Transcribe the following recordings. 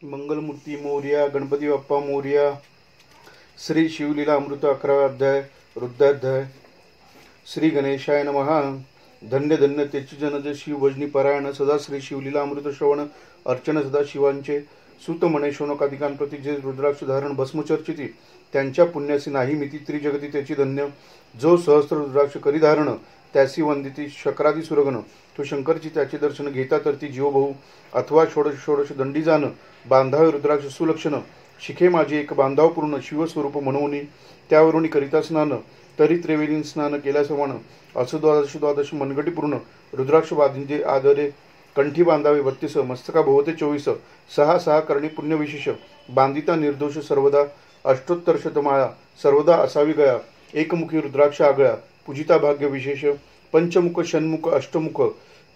मंगलमूर्ती मोरया, गणपती बाप्पा मोरया. श्री शिवलीला अमृत 11वा अध्याय रुद्राध्याय. श्री गणेशाय नमः. धन्य धन्य तेची जनज शिव भजनी पारायण सदा श्री शिवलीला अमृत श्रवण अर्चन सदा शिवांचे सुत मणे शोनकादिकांप्रती जे रुद्राक्ष धारण भस्मचर्चिती त्यांच्या पुण्यासी नाही मिती त्रिजगती त्याची धन्य. जो सहस्त्र रुद्राक्ष करी धारण त्यासी वंदिती शक्रादी सुरगण तो शंकरची त्याचे दर्शन घेता तर ती जीवभाऊ अथवा षोडश षोडश दंडी जाण बांधावे रुद्राक्ष सुलक्षण शिखे माझे एक बांधाव पूर्ण शिवस्वरूप म्हणून त्यावरून करिता स्नान तरी त्रिवेणी स्नान केल्या समान असं द्वादश द्वादश मनगटी पूर्ण रुद्राक्ष बांधिंचे आदरे कंठी बांधावे 32 मस्तका भोवते 24 सहा सहा करणी पुण्य विशेष बांधिता निर्दोष सर्वदा अष्टोत्तर शतमाळा सर्वदा असावी गया एकमुखी रुद्राक्ष आगळ्या पूजिता भाग्य विशेष पंचमुख षण्मुख अष्टमुख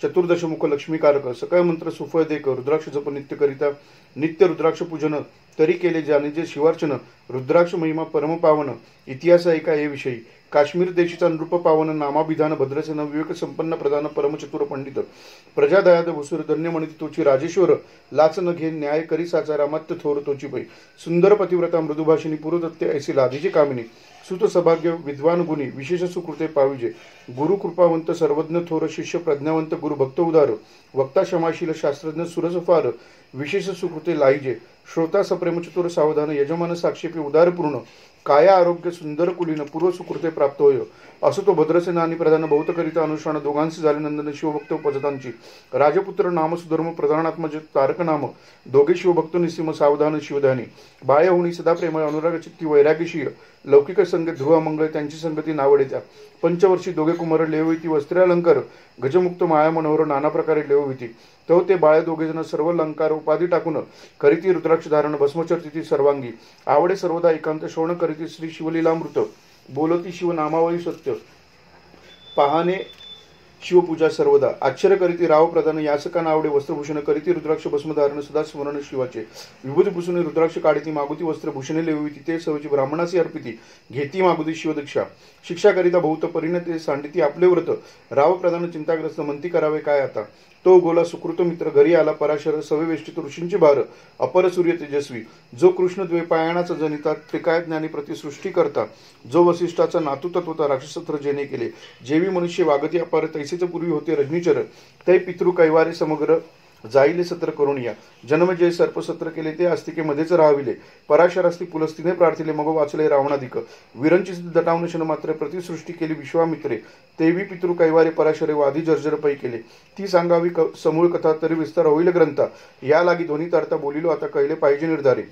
चतुर्दशमुख लक्ष्मीकारक सकळ मंत्र सुफळ देक रुद्राक्ष जप नित्य करिता नित्य रुद्राक्ष पूजन तरी केले जाणे जे शिवार्चन रुद्राक्ष महिमा परम पावन इतिहास ऐका हे विषयी काश्मीर देशीचा नृप पावन नामाभिधान भद्रसेन विवेक संपन्न प्रधान परमचतुर पंडित प्रजादयाद भुसूर धन्य म्हणित तोची राजेश्वर लाच न घे न्याय करी साचारा मत्त थोर तोची पै सुंदर पतिव्रता मृदुभाषिणी पुरुदत्ते ऐसी लादीची कामिनी सुत सभाग्य विद्वान गुणी विशेष सुकृते पाविजे गुरु कृपावंत सर्वज्ञ थोर शिष्य प्रज्ञावंत गुरु भक्त उदार वक्ता क्षमाशील शास्त्रज्ञ सुरस फार विशेष सुकृते लाईजे श्रोता सप्रेम चतुर सावधान यजमान साक्षेपी उदारपूर्ण काया आरोग्य सुंदर कुलीन पूर्व सुकृते प्राप्त होय असो तो भद्रसेना आणि प्रधान बहुत करिता अनुष्ठान दोघांशी झाले नंदन शिवभक्त उपजतांची राजपुत्र नाम सुधर्म प्रधानात्मज तारक नाम दोघे शिवभक्त निसीम सावधान शिवधानी बाह्य होणी सदा प्रेमळ अनुराग चित्ती वैरागीशीय लौकिक संगत ध्रुवा मंगळ त्यांची संगती नावडे त्या पंचवर्षी दोघे कुमार लेवविती वस्त्रे अलंकार गजमुक्त माया मनोहर नाना प्रकारे लेवविती तो ते बाळे दोघे जण सर्व अलंकार उपाधी टाकून करीती रुद्राक्ष धारण भस्मचर्चिती सर्वांगी आवडे सर्वदा एकांत श्रवण करीती श्री शिवलीलामृत बोलती शिव नामावळी सत्य पाहणे शिवपूजा सर्वदा आश्चर्य करीती राव प्रधान यासका नावडे वस्त्रभूषण करीती रुद्राक्ष भस्म धारण सदा स्मरण शिवाचे विभूती भूषणे रुद्राक्ष काढिती मागुती वस्त्र भूषणे लेविती ते सवची ब्राह्मणासी अर्पिती घेती मागुती शिवदीक्षा शिक्षा करिता बहुत परिणते सांडिती आपले व्रत राव प्रधान चिंताग्रस्त म्हणती करावे काय आता तो गोला सुकृत मित्र घरी आला पराशर सवेवेष्टित ऋषींची भार अपर सूर्य तेजस्वी जो कृष्ण द्वैपायनाचा जनिता त्रिकाय ज्ञानी प्रति सृष्टी करता जो वसिष्ठाचा नातू तत्वता राक्षसत्र जेने केले जेवी मनुष्य वागती अपार तैसेच पूर्वी होते रजनीचर ते पितृ कैवारे समग्र जाईले सत्र करून या जन्म जे सर्पसत्र केले ते अस्तिके मध्येच राहाविले पराशरास्ती पुलस्तीने प्रार्थिले मग वाचले रावणाधिक विरंची दटावून क्षण मात्र प्रतिसृष्टी केली विश्वामित्रे तेवी पितृ कैवारे पराशरे वादी जर्जर पै केले ती सांगावी समूळ कथा तरी विस्तार होईल ग्रंथा या लागी ध्वनी तारता बोलिलो आता कळले पाहिजे निर्धारे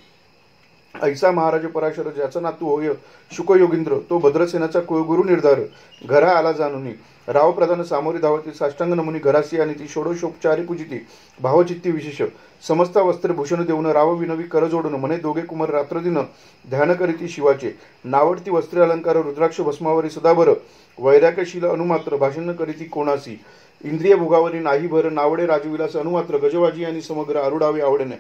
ऐसा महाराज पराशर ज्याचा नातू होय शुकयोगींद्र तो भद्रसेनाचा कुळगुरु निर्धार घरा आला जाणून राव प्रधान सामोरी धावती साष्टांग नमुनी घरासी आणि ती षोडशोपचारी पूजिती भावचित्ती विशेष समस्त वस्त्रभूषण देऊन राव विनवी कर जोडून म्हणे दोघे कुमार रात्रदिन ध्यान करीती शिवाचे नावडती वस्त्रे अलंकार रुद्राक्ष भस्मावरी सदाभर वैराग्यशील अनुमात्र भाषण करीती कोणासी इंद्रिय भोगावरी नाही भर नावडे राजविलास अनुमात्र गजवाजी आणि समग्र आरुडावे आवडणे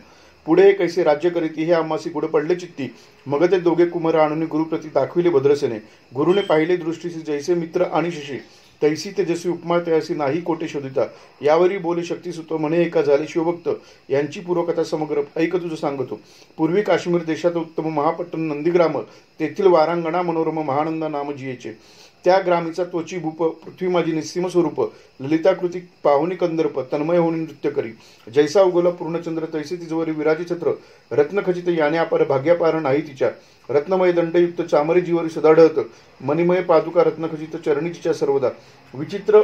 पुढे कैसे राज्य करीती हे आम्हासी गुड पडले चित्ती मग ते दोघे कुमार आणून गुरुप्रती दाखविले भद्रसेने गुरुने पाहिले दृष्टीसी जैसे मित्र आणि शिशी तैसी तेजस्वी उपमा तयासी नाही कोटे शोधिता यावरी बोले शक्ती सुतो म्हणे एका झाले शिवभक्त यांची पूर्वकथा समग्र ऐक तुझं सांगतो पूर्वी काश्मीर देशात उत्तम महापट्टण नंदीग्राम तेथील वारांगणा मनोरम महानंदा नाम जियेचे त्या ग्रामीचा त्वची भूप पृथ्वी माझी निस्सीम स्वरूप ललिताकृती पाहुणी कंदर्प तन्मय होऊन नृत्य करी जैसा उगवला पूर्णचंद्र तैसे तिजवरी विराजी छत्र रत्नखचित याने अपार भाग्यापार नाही तिच्या रत्नमय दंडयुक्त चामरे जीवरी सदा ढळत मणिमय पादुका रत्नखचित चरणी तिच्या सर्वदा विचित्र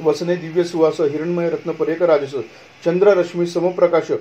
वसने दिव्य सुवास हिरणमय रत्न परेक राजस चंद्र रश्मी समप्रकाश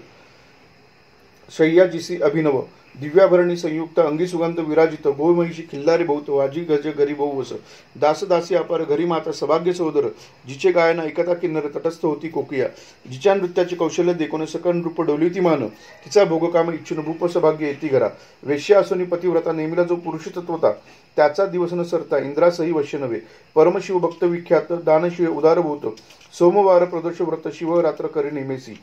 शय्याजिसी अभिनव दिव्याभरणी संयुक्त अंगी सुगंध विराजित गोमहिषी खिल्लारी बहुत वाजी गज गरी बहुवस दासदासी अपार घरी माता सभाग्य सहोदर जिचे गायन ऐकता किन्नर तटस्थ होती कोकिया जिच्या नृत्याचे कौशल्य देखून सकन रूप डोलिती मान तिचा भोगकाम इच्छुन भूप सभाग्य येती घरा वेश्या असुनी पतिव्रता नेमिला जो पुरुष तत्वता त्याचा दिवस न सरता इंद्रासही वश्य नव्हे परमशिव भक्त विख्यात दानशिव उदारभूत सोमवार प्रदोष व्रत शिव रात्र करी नेमेसी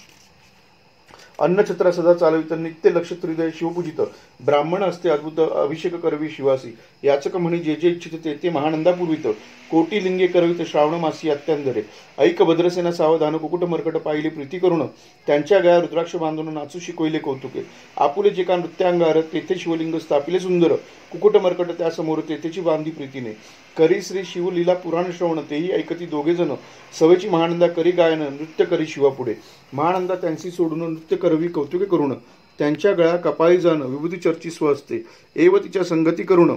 अन्नछत्रा सदा चालवित नित्य लक्ष त्रिदय शिवपूजित ब्राह्मण असते अद्भुत अभिषेक करवी शिवासी याचक म्हणी जे जे इच्छित ते महानंदा पूर्वित कोटी लिंगे करवित श्रावण मासी अत्यंदरे ऐक भद्रसेना सावधान कुकुट मर्कट पाहिले प्रीती करून त्यांच्या गळ्या रुद्राक्ष बांधून नाचू शिकविले कौतुके आपुले जे का नृत्यांगार तेथे शिवलिंग स्थापिले सुंदर कुकुट मर्कट त्या समोर तेथेची बांधी प्रीतीने करी श्री शिवलीला पुराण श्रवण तेही ऐकती दोघे जण सवेची महानंदा करी गायन नृत्य करी शिवापुढे महानंदा त्यांची सोडून नृत्य करवी कौतुके करून त्यांच्या गळ्या कपाळी जाण विभूती चर्ची स्वस्ते एव तिच्या संगती करून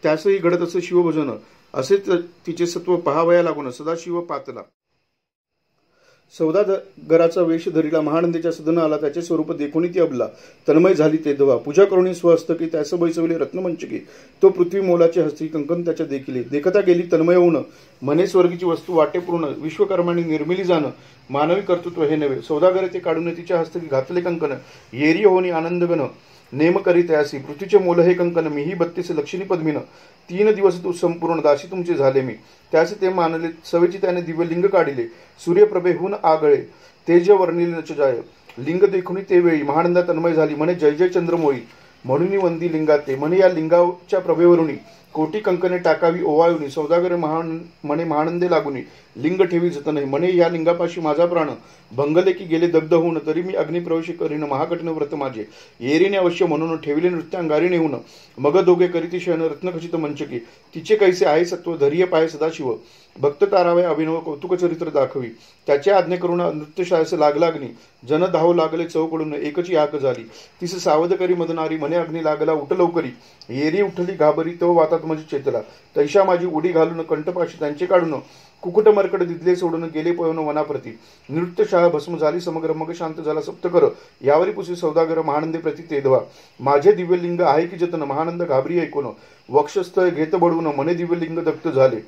त्यासही घडत असे शिवभजन असे तिचे सत्व पहावया लागून सदाशिव पातला सौदागराचा वेश धरिला महानंदेच्या सदन आला त्याचे स्वरूप देखुनी ती अबला तन्मय झाली ते दवा पूजा करुणी स्वहस्तकी त्यास बैसवले रत्नमंचकी तो पृथ्वी मोलाचे हस्ती कंकन त्याच्या देखिले देखता गेली तन्मय होऊन मने स्वर्गीची वस्तू वाटे पूर्ण विश्वकर्माने निर्मिली जाणं मानवी कर्तृत्व हे नव्हे सौदागर ते काढून तिच्या हस्तकी घातले कंकन येरी होनी आनंदगण नेम करी तयासी पृथ्वीचे मोल हे कंकन मीही 32 लक्षणी पद्मीन 3 दिवस तू संपूर्ण दासी तुमचे झाले मी त्याचे ते मानले सवेची त्याने दिव्य लिंग काढिले सूर्यप्रभेहून आगळे तेज वर्णिले नचजाय लिंग देखुनी ते वेळी महानंदा तन्मय झाली म्हणे जय जय चंद्रमोळी म्हणून वंदी लिंगाते म्हणे या लिंगाच्या प्रभेवरुणी कोटी कंकने टाकावी ओवाळुनी सौदागर म्हणे महानंदे लागुनी लिंग ठेवी जतन म्हणे या लिंगापाशी माझा प्राण भंगले की गेले दग्ध होऊन तरी मी अग्निप्रवेश करीन महाकठीण व्रत माझे येरीने अवश्य म्हणून ठेवले नृत्यांगारी नेऊन मग दोघे करीती शयन रत्नखचित मंचकी तिचे कैसे आहे सत्व धैर्य पाय सदाशिव भक्त तारावय अभिनव कौतुक चरित्र दाखवी त्याच्या आज्ञे करून नृत्यशाळेस लागलाग्नी जन धाव लागले चौकडून एकची आक झाली तिस सावध करी मदनारी म्हणे अग्नी लागला उठ लवकरी येरी उठली घाबरी तो वातात माझी चेतला तैशा माझी उडी घालून कंठपाशी त्यांचे काढून कुकुट मर्कट दिदले सोडून गेले पळून वनाप्रती नृत्यशाळा भस्म झाली समग्र मग शांत झाला सप्तकर यावरी पुसी सौदागर महानंदे प्रति तेधवा माझे दिव्यलिंग आहे की जतन महानंद घाबरी ऐकून वक्षस्थळ घेत बडवून मने दिव्यलिंग दग्ध झाले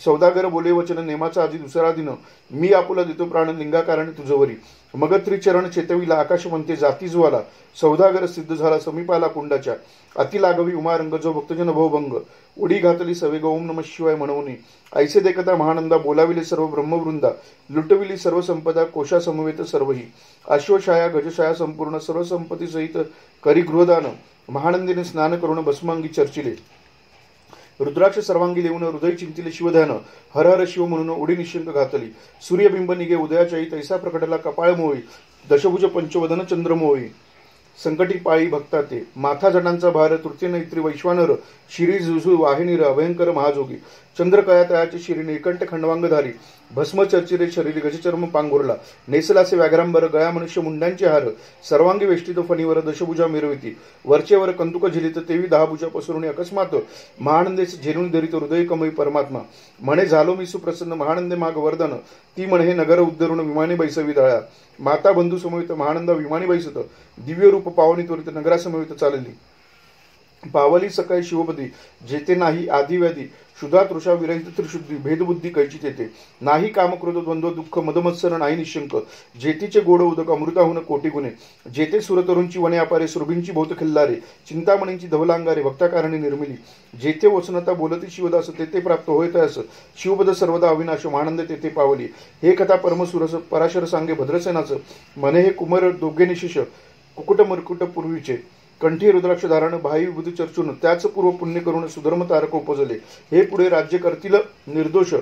सौदागर बोले वचन नेमाचा आधी दुसरा दिन मी आपुला देतो प्राण लिंगाकारणे तुझवरी मग त्रिचरण चेतवीला आकाश म्हणते जाती ज्वाला सौदागर सिद्ध झाला समीपाला कुंडाच्या अति लागवी उमारंग जो भक्तजन भवभंग उडी घातली सवेग ओम नमः शिवाय म्हणून ऐसे देखता महानंदा बोलाविले सर्व ब्रह्मवृंदा लुटविली सर्व संपदा कोशा समवेत सर्वही अश्वशाया गजशाया संपूर्ण सर्व संपत्ती सहित करी गृहदान महानंदीने स्नान करून भस्मांगी चर्चिले रुद्राक्ष सर्वांगी देऊन हृदय चिंतिले शिवध्यान हर हर शिव म्हणून उडी निशंक घातली सूर्यबिंब निघे उदयाच्याही तैसा प्रकटला कपाळ मोळी दशभुज पंचवदन चंद्रमोळी संकटी पाळी भक्ता ते माथा जटांचा भार तृतीय नैत्री वैश्वानर शिरी जुजू वाहिनीर अभयंकर महाजोगी चंद्रकया तयाची शिरी निकंठ खंडवांगधारी भस्म चर्चिरे शरीर गजचर्म पांघुरला नेसलासे व्याघ्रांबर गळ्या मनुष्य मुंड्यांचे हार सर्वांगी वेष्टित फणीवर दशभुजा मिरविती वरचेवर कंतुक झिलित तेवी 10 भुजा पसरुणी अकस्मात महानंदेस झेलून धरित हृदय कमई परमात्मा म्हणे झालो मी सुप्रसन्न महानंदे माग वर्धन ती म्हणे हे नगर उद्धरून विमाने बैसवी दळा माता बंधू समवेत महानंदा विमानी बैसत दिव्य रूप पावनी त्वरित नगरासमवेत चालली पावली सकाळी शिवपदी जेते नाही आदिव्याधी शुद्धा तृषा विरहित त्रिशुद्धी भेदबुद्धी कैची तेथे नाही कामक्रोध द्वंद्व दुःख मदमत्सर नाही निशंक जेतीचे गोड उदक अमृताहून कोटी गुणे जेते सुरतरूंची वने अपारे सुरभींची भोत खिल्लारे चिंतामणींची धवलांगारे भक्ताकारणी निर्मिली जेथे वचनता बोलती शिवदास तेथे प्राप्त होत अस शिवपद सर्वदा अविनाश महानंद तेथे पावली हे कथा परमसुरस पराशर सांगे भद्रसेनाचं मने हे कुमार दोघे निशिष कुकुट मरकुट पूर्वीचे कंठी रुद्राक्ष धारण भाई विभूती चर्चून त्याच पूर्व पुण्य करून सुधर्म तारक उपजले हे पुढे राज्य करतील निर्दोष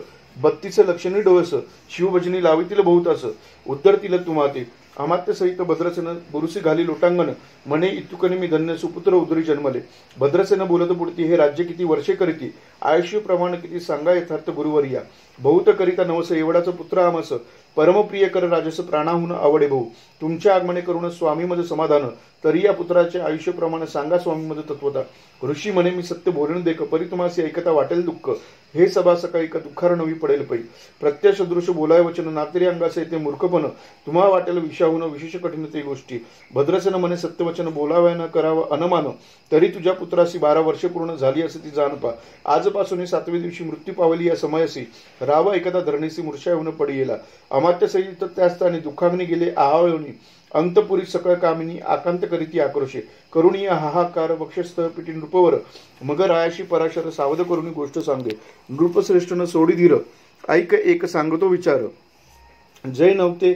32 लक्षणी डोळस शिवभजनी लावितील बहुतास उद्धरतील तुमाते अमात्य सहित भद्रसेन बुरुसी घाली लोटांगण म्हणे इतुकने मी धन्य सुपुत्र उदरी जन्मले भद्रसेन बोलत पुढती हे राज्य किती वर्षे करीती आयुष्य प्रमाण किती सांगा यथार्थ गुरुवर्या बहुत करिता नवस एवढाच पुत्र आमस परमप्रिय कर राजस प्राणाहून आवडे भाऊ तुमच्या आगमने करून स्वामी मज समाधान तरी या पुत्राचे आयुष्य प्रमाण सांगा स्वामी मज तत्वता ऋषी म्हणे मी सत्य बोलून देख परी तुम्हासी ऐकता वाटेल दुःख हे सभा सकाळी का दुःखार नवी पडेल पै प्रत्यक्ष दृश्य बोलाय वचन नातेरी अंगासे येते मूर्खपण तुम्हा वाटेल विषाहून विशेष कठीण ते गोष्टी भद्रसेन म्हणे सत्यवचन बोलावयानं करावं अनमान तरी तुझ्या पुत्रासी 12 वर्षे पूर्ण झाली असे ती जाण पा आजपासून 7व्या दिवशी मृत्यू पावली या समयसी राव ऐकता धरणीसी मूर्छा येऊन पडी येला अमात्य सहित त्या स्थानी दुःखाग्नी गेले आहावयोनी अंतपुरी सकळ कामिनी आकांत करीती आक्रोशे करुणीय हाहाकार वक्षस्थळ पिटी नृपवर मग रायाशी पराशर सावध करुणी गोष्ट सांगे नृपश्रेष्ठन सोडी धीर ऐक एक सांगतो विचार जय नव्हते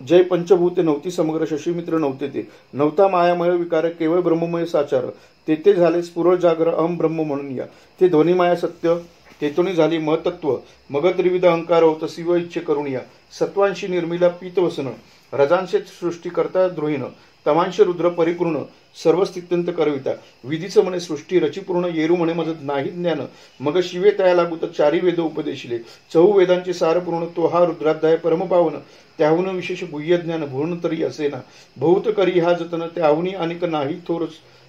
जय पंचभूते नव्हती समग्र शशीमित्र नव्हते ते, नव्हता मायामय विकार केवळ ब्रह्ममय साचार, तेथे झाले स्फुर जागर अहम ब्रह्म म्हणून या, ते ध्वनिमाया सत्य तेतोनी झाली महतत्व, मग त्रिविध अहंकार होत शिव इच्छे करून या, सत्वांशी निर्मिला पीतवसन, रजांशे सृष्टी करता द्रोहीन, तमांश रुद्र परिपूर्ण सर्व स्थित्यंत करविता, विधीच म्हणे सृष्टी रचिपूर्ण, येरू म्हणे मज नाही ज्ञान, मग शिवे तया लागू तर चारी वेद उपदेशिले, चहू वेदांचे सार पूर्ण तो हा रुद्राध्याय परमपावन, त्याहून विशेष गुह्य ज्ञान भूर्ण तरी असेना, बहुत करी हा जतन त्याहून अनेक नाही थोर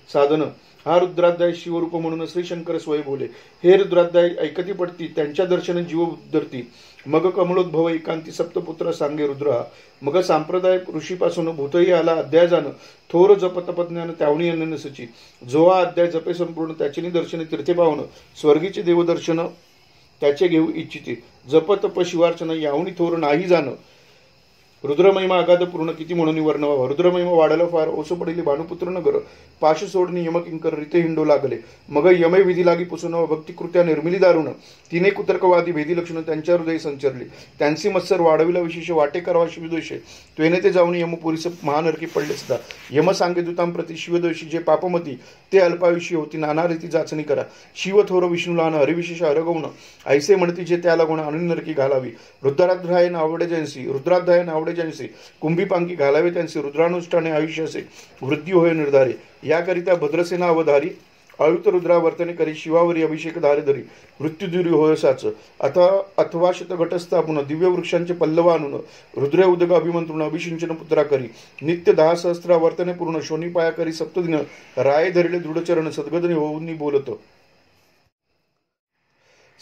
साधन, हा रुद्राध्याय शिवरूप म्हणून श्रीशंकर स्वय बोले, हे रुद्राध्याय ऐकती पडती त्यांच्या दर्शन जीव उद्धरती, मग कमलोद्भव एकांती सप्तपुत्र सांगे रुद्र, मग सांप्रदाय ऋषीपासून भूतही आला अध्याय जाण, थोर जप तपज्ञान त्यावणी अनन्यसची, जो हा अध्याय जपे संपूर्ण त्याचे दर्शन तीर्थे पावन, स्वर्गीचे देवदर्शन त्याचे घेऊ इच्छिते, जप तप शिवार्चन यावणी थोर नाही जाण, रुद्रमहिमा अगाध पूर्ण किती म्हणून वर्णवा, रुद्रमहिमा वाढायला फार ओस पडिले भानुपुत्र नगर, पाश सोडणी यमकिंकर रिते हिंडो लागले, मग यमे विधी लागी पुसून भक्तिकृत्या निर्मिली दारुण, तिने कुतर्कवादी भेदी लक्षण त्यांच्या हृदय संचरली, त्यांची मत्सर वाढविला विशेष वाटे करवा शिवदोषे, त्वेने ते जाऊन यमपुरीस महानरकी पडले सुद्धा, यम सांगे दूतां प्रति शिवदोषी जे पापमती ते अल्पायुषी होती, नाना रीती जाचणी करा, शिव थोर विष्णुलान हरिविशेष हरगवण, ऐसे म्हणती जे त्याला गुण आणून नरकी घालावी, रुद्राध्याय नावडे जयंसी, रुद्राध्याय नावडे जयंसी, कुंभी पांकी घालावे त्यांचे, रुद्रानुष्ठाने आयुष्य असे वृद्धी होय निर्धारे, याकरिता भद्रसेना अवधारी, आयुक्त रुद्रावर्तने करी शिवावरी अभिषेक धारे धरी, मृत्युदुरी होय साच, अथवा शतघटस्थापून दिव्य वृक्षांचे पल्लव आणून, रुद्र उदक अभिमंत्रुण अभिषिंचन पुत्रा करी, नित्य 10 सहस्त्र वर्तने पूर्ण शोनी पाया करी, सप्तदिन राय धरिले दृढचरण सद्गदने होऊन बोलत,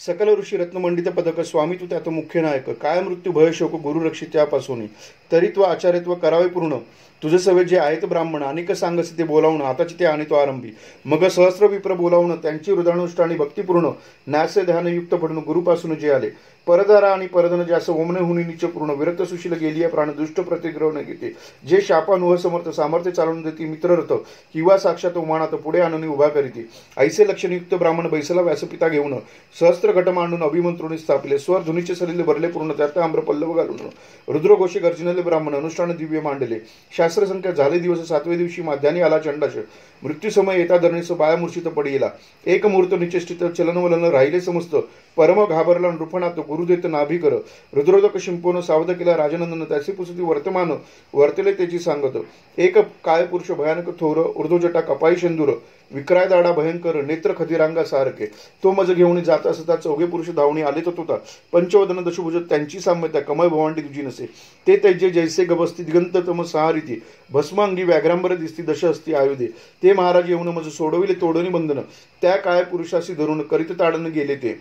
सकल ऋषी रत्नमंडित पदक स्वामी तू त्यात मुख्य नायक, काय मृत्यू भय शोक गुरु रक्षित त्यापासून, तरीत्व आचार्यत्व करावे पूर्ण, तुझे सवे जे आहेत ब्राह्मण अनेक सांगसे ते बोलावणं, आताची ते आणि तो आरंभी, मग सहस्र विप्र बोलावणं, त्यांची हृदयानुष्ठानी भक्तिपूर्ण, न्यासे ध्यानयुक्त पडणं, गुरुपासून जे आले, परदारा आणि परधन ज्यास ओमने हुनी निच पूर्ण, विरत सुशील गेलिया प्राण दुष्ट प्रतिग्रहण घेते, जे शापानुह समर्थ सामर्थ्य चालवून देते, मित्ररथ किंवा साक्षात उमानात पुढे आणून उभा करीते, ऐसे लक्षणयुक्त ब्राह्मण बैसला व्यासपिता घेऊन, सहस्त्र घट मांडून अभिमंत्रुणी स्थापिले, स्वर धुनीचे सलिले भरले पूर्ण, त्यात आम्र पल्लव घालून, रुद्रघोषे गर्जनले ब्राह्मण अनुष्ठान दिव्य मांडले, शास्त्रसंख्या झाले दिवस 7वे दिवशी माध्यानी आला चंडाश, मृत्यू समय येता धरणीस बाया मूर्छित पडिला, एक मुहूर्त निचेष्टित चलनवलन राहिले समस्त, परम घाबरला नृपणात गुरुदेत नाभी कर, रुद्रोदक शिंपोन सावध केला राजनंदन, त्याचे पुसती वर्तमान वर्तले त्याची सांगत, एक काय पुरुष भयानक थोर, ऊर्ध्वजटा कपाई शेंदूर, विक्राय दाडा भयंकर, नेत्र खदिरांगा सारखे, तो मज घेऊन जात असता चौघे पुरुष धावणी आले तो होता, पंचवदन दशभुज त्यांची साम्यता, कमळ भवांडी तुझी नसे, ते तैजे जैसे गबस्ती दिगंत तम सहारिती, भस्मांगी व्याघ्रांबर दिसती दश असती आयुधे, ते महाराज येऊन मज सोडविले तोडणी बंधन, त्या काय पुरुषाशी धरून करीत ताडन गेले ते,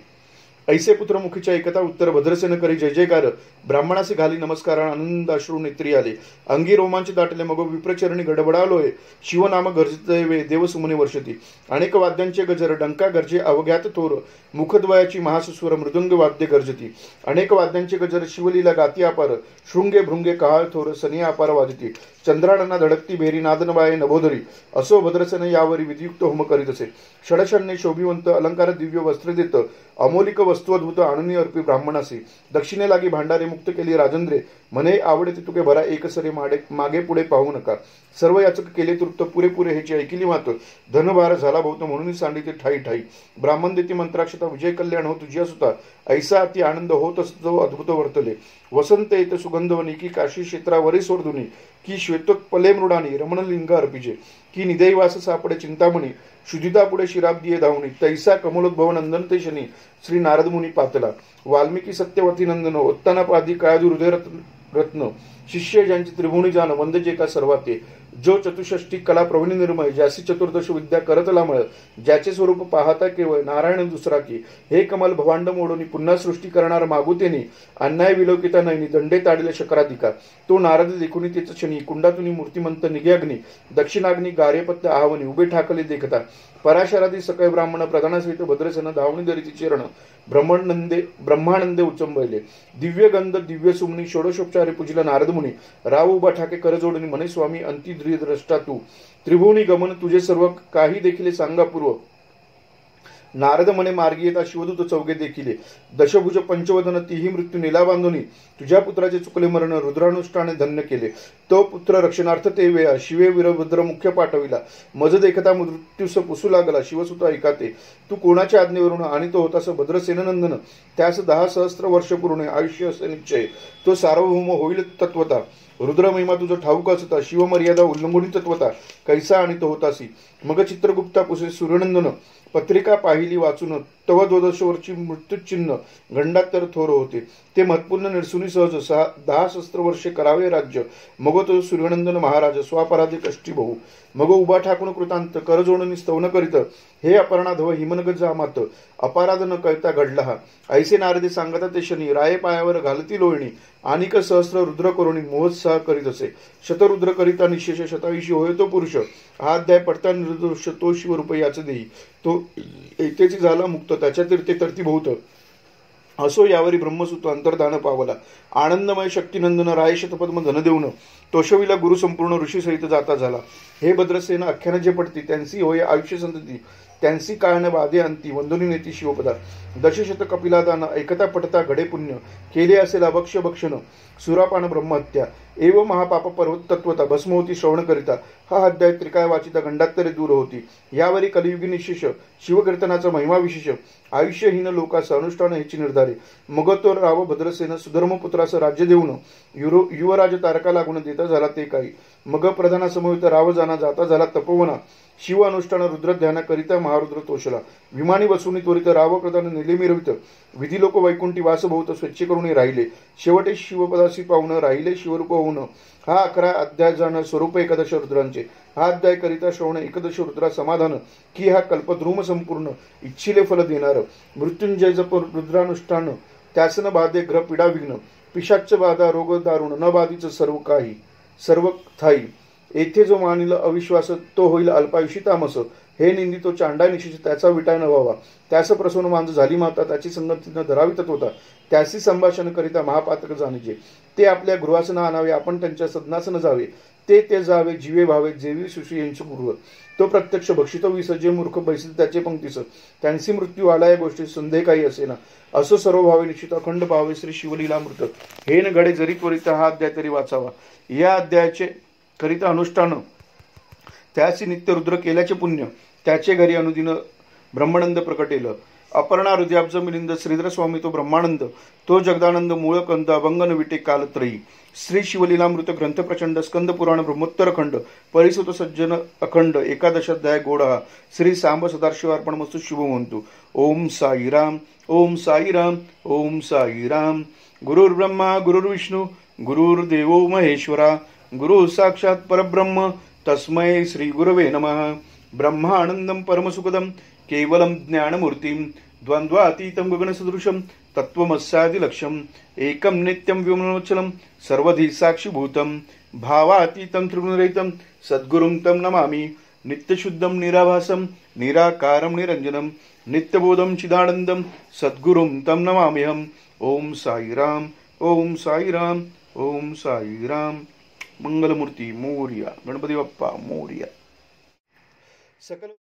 ऐसे पुत्रमुखीच्या एकता उत्तर भद्रसेन करी जय जयकार, ब्राह्मणासे घाली नमस्कार आनंद अश्रू नेत्री आले, अंगी रोमांच दाटले, मग विप्रचरणी गडबडालोय, शिवनाम गर्जतवे देवसुमने वर्षती, अनेक वाद्यांचे गजर डंका गर्जे अवघ्यात थोर, मुखद्वयाची महासुस्वर मृदंग वाद्य गर्जती, अनेक वाद्यांचे गजर शिवलीला गाती अपार, शृंगे भृंगे कहाळ थोर सनी अपार वाजती, चंद्राळना धडकती भेरी नादनबाये नभोधरी, असो भद्रसेन यावरी विधियुक्त होम करीत असे, षडषण्णे शोभिवंत अलंकार दिव्य वस्त्र देत, अमोलिक वस्तू अद्भुत आणून अर्पी ब्राह्मणासी, दक्षिणे लागी भांडारे मुक्त केली राजेंद्रे, मने आवडे तुके भरा एकसरे मागे पुढे पाहू नका, सर्व याचक केले तृप्त पुरेपुरे ह्याची ऐकिली मात, धनभार झाला बहुत म्हणून सांडिते ठाई ठाई, ब्राह्मण देती मंत्राक्षता विजय कल्याण हो तुझ्या सुता, ऐसा अति आनंद होत असतो अद्भुत वर्तले, वसंत येत सुगंधवनी की काशी क्षेत्रावरी सोडधुनी, की श्वेतोत्पले मृडानी रमणलिंग अर्पिजे, की निदैवास सापडे चिंतामणी, शुद्धिता पुढे शिराब दिये धावणी, तैसा कमलोद्भव नंदन ते शनी, श्री नारद मुनी पातला, वाल्मिकी सत्यवती नंदन, उत्तानापादी काळादू हृदय रत्न, शिष्य ज्यांची त्रिभुवनी जाण वंद जे का सर्वाते, जो चतुष्षष्टी कला प्रवीण निर्मय, ज्यासी चतुर्दश विद्या करतलामळ, ज्याचे स्वरूप पाहता केवळ नारायण दुसरा की, हे कमल भवांड मोडोनी पुन्हा सृष्टी करणार मागुतेनी, अन्याय विलोकिता नयनी दंडे ताडिले शकराधिका, तो नारद देखुनी तेच क्षणी, कुंडातुनी मूर्तिमंत निगे अग्नी, दक्षिणाग्नी गारेपत्य आहवनी, उभे ठाकले देखता, पराशरादी सकळ ब्राह्मण प्रधानासहित भद्रसेन धावणी धरिती चरण, ब्रह्मानंदे उचंबले, दिव्य गंध दिव्य सुमनी, षोडशोपचारे पूजिला नारद मुनी, राव उभा ठाके करजोडणी, म्हणे स्वामी अंती द्रष्टा तू, त्रिभुवनी गमन तुझे सर्व काही देखील सांगा पूर्व, नारद म्हणे मार्गी येता शिवदूत चौघे देखिले, दशभुज पंचवदन तीही मृत्यू नेला बांधुनी, तुझ्या पुत्राचे चुकले मरण रुद्रानुष्ठाने धन्य केले, तो पुत्र रक्षणार्थ ते वेळा शिवे वीरभद्र मुख्य पाठविला, मज देखता मृत्यूस पुसू लागला शिवसुत ऐकाते, तू कोणाच्या आज्ञेवरून आणि तो होतास भद्रसेननंदन, त्यास 10 सहस्त्र वर्ष पूर्ण आयुष्य असे निश्चय, तो सार्वभौम होईल तत्वता, रुद्रमहिमा तुझं ठाऊक असता, शिवमर्यादा उल्लंघुनी तत्वता, कैसा आणि तो होतासी, मग चित्रगुप्ता पुसे सूर्यनंदन, पत्रिका पाहिली वाचून तव 12 वर्षी मृत्यूचिन्ह गंडात्तर थोर होते, ते महत्पूर्ण निर्सुनी सहज 10 सहस्त्र वर्षे करावे राज्य, मग तो सूर्यनंदन महाराज स्वापराधे कष्टी बहु, मग उभा ठाकून कृतांत करजोडणी स्तवन करीत, हे अपराधव हिमनग जामात अपराध न कळता घडला हा, ऐसे नारदे सांगता ते शनी, राये पायावर घालती लोळणी, अनिक सहस्र रुद्र करुणी मोहत्साह करीत असे, शतरुद्र करिता निशेष शताविषी होय तो पुरुष, हा अध्याय पडता निर्दोष तो शिवरूप याच देई, तो ऐतेची झाला मुक्त त्याच्या तीर्थे तरती बहुत, असो यावरी ब्रह्मसूत्र अंतर्धान पावला, आनंदमय शक्तिनंदन राय शतपद्म धन देऊन तोषविला गुरु संपूर्ण ऋषी सहित जाता झाला, हे भद्रसेन अख्यान जे पडती त्यांची होय आयुष्य संतती, त्यांची काळन बाधे अंती वंदनी नेती शिवपदा, दशशत कपिलादान ऐकता पटता घडे पुण्य, केले असेल अभक्ष भक्षण सुरापान ब्रह्महत्या, एव महापाप पर्वत तत्वता भस्म होती श्रवण करिता, हा अध्याय त्रिकाय वाचिता गंडात्तरे दूर होती, यावरी कलियुगी निशेष शिवकीर्तनाचा महिमा विशेष, आयुष्यहीन लोकास अनुष्ठान ह्याची निर्धारे, मग तो राव भद्रसेन सुधर्मपुत्रास राज्य देऊन युवराज तारका लागून देता झाला ते काही, मग प्रधानासमवेत राव जाना जाता झाला तपोवना, शिव अनुष्ठान रुद्र ध्याना करिता महारुद्र तोषला, विमानी बसून त्वरित राव प्रधान नेले मिरवित, विधी लोक वैकुंठी वास बहुत स्वच्छ करून राहिले, शेवटे शिवपदासी पाहून राहिले शिवरूप होऊन, हा 11 अध्याय जाण स्वरूप एकादश रुद्रांचे, हा अध्याय करिता श्रवण एकदश रुद्रा समाधान, की हा कल्पद्रुम संपूर्ण इच्छिले फल देणार, मृत्युंजय जप रुद्रानुष्ठान त्यासन बाधे ग्रह पीडा विघ्न, पिशाच्च बाधा रोग दारुण न बाधीच सर्व काही सर्व थाई, येथे जो मानिल अविश्वास तो होईल अल्पायुषी तामस, हे निंदी तो चांडा निशिष त्याचा विटाय न व्हावा, त्यास प्रसन्न मांज झाली माता त्याची संगतीनं धरावी तत्वता, त्याशी संभाषण करिता महापातक जाणीजे, ते आपल्या गृहास न आणावे आपण त्यांच्या सदनास न जावे, ते जावे जीवे भावे जेवी सुशी यांचे पूर्व, तो प्रत्यक्ष भक्षितो विस जे मूर्ख बैसित त्याचे पंक्तीस, त्यांची मृत्यू आला या गोष्टी संदेह काही असेना, असं सर्व भावे निश्चित अखंड भावे श्री शिवलीलामृत, हे न घडे जरी त्वरित हा अध्याय तरी वाचावा, या अध्यायाचे करिता अनुष्ठान त्याची नित्य रुद्र केल्याचे पुण्य, त्याचे घरी अनुदिन ब्रह्मानंद प्रकटेल, अपर्णा हृदयाब्ज मिलिंद श्रीधर स्वामी तो ब्रह्मानंद, तो जगदानंद मूळ कंद अभंगन विटे कालत्रयी, श्री शिवलीलामृत ग्रंथ प्रचंड स्कंद पुराण ब्रह्मोत्तर खंड, परिसुत सज्जन अखंड एकादशाध्याय गोडा, श्री सांब सदाशिवार्पण मस्तु शुभ म्हणतो. ओम साईराम ओम साईराम ओम साईराम. गुरुर्ब्रह्मा गुरुर्विष्णू गुरुर्देवो महेश्वरा, गुरु साक्षात परब्रह्म तस्मै श्री गुरवे नमः. ब्रह्मानंदं परमसुखदं केवलं ज्ञानमूर्तिं द्वंद्वातीतं गगनसदृशं तत्त्वमस्यादिलक्ष्यम् एकं नित्यं विमोचनं सर्वधी साक्षिभूतं भावातीतं त्रिगुणरहितं सद्गुरुं तं नमामि. नित्यशुद्धं निराभासं निराकारं निरंजनं नित्यबोधं चिदानन्दं सद्गुरुं तं नमाम्यहम्. ओम साईराम ओम साईराम ओम साईराम. मंगलमूर्ती मोरया. गणपती बाप्पा मोरया. सकल